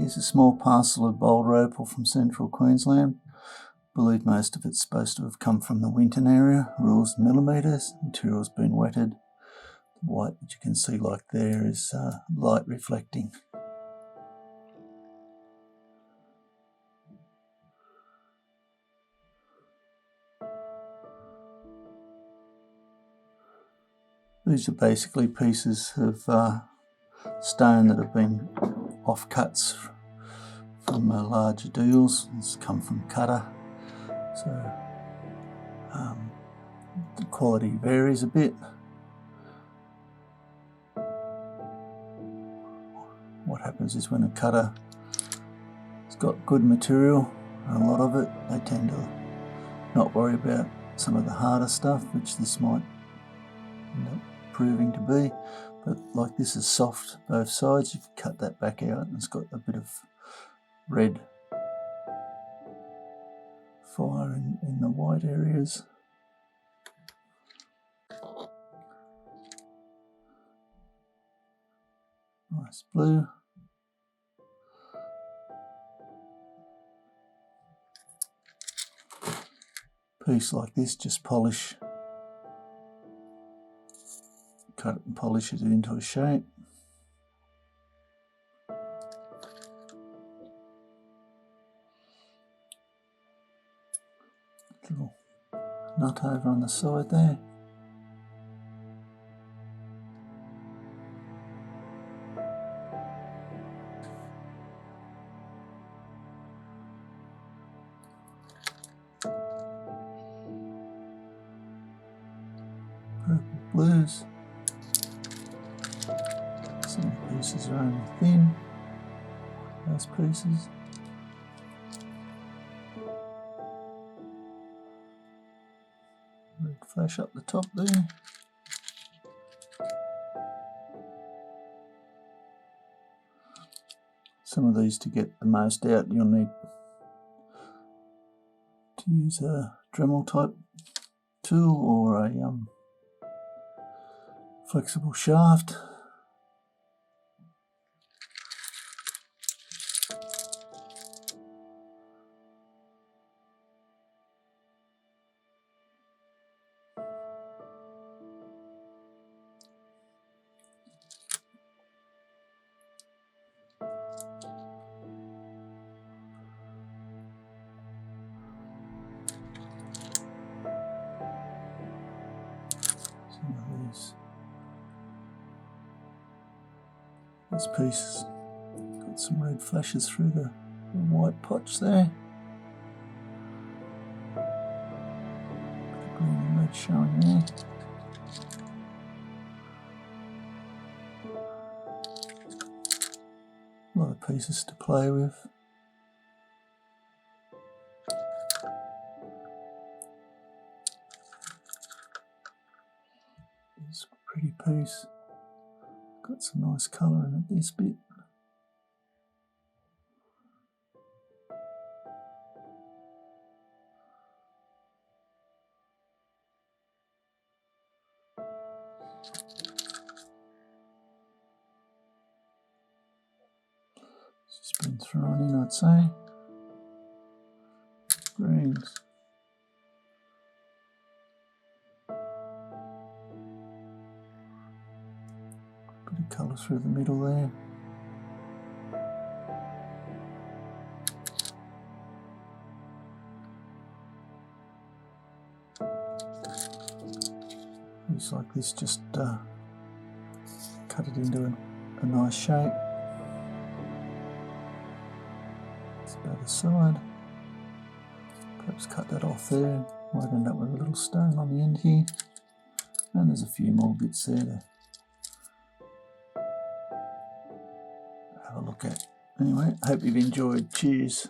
Here's a small parcel of Boulder Opal from central Queensland. I believe most of it's supposed to have come from the Winton area, rules millimetres. Material's been wetted. The white that you can see like there is light reflecting. These are basically pieces of stone that have been offcuts from larger deals. It's come from cutter, so the quality varies a bit. What happens is when a cutter has got good material, and a lot of it, they tend to not worry about some of the harder stuff, which this might end up proving to be. But like this is soft both sides, you can cut that back out and it's got a bit of red fire in the white areas. Nice blue. Piece like this, just polish, cut it and polish it into a shape. Little nut over on the side there. Purple blues. Some pieces are only thin, those pieces. Red flash up the top there. Some of these, to get the most out, you'll need to use a Dremel type tool or a flexible shaft. Some of this piece got some red flashes through the white potch there. Bit of green and red showing there. A lot of pieces to play with. It's a pretty piece. Got some nice colour in it, this bit. It's just been thrown in, I'd say. Greens. Bit of colour through the middle there. Looks like this, just cut it into a nice shape. It's about the side. Perhaps cut that off there. Might end up with a little stone on the end here. And there's a few more bits there to have a look at. Anyway, hope you've enjoyed. Cheers.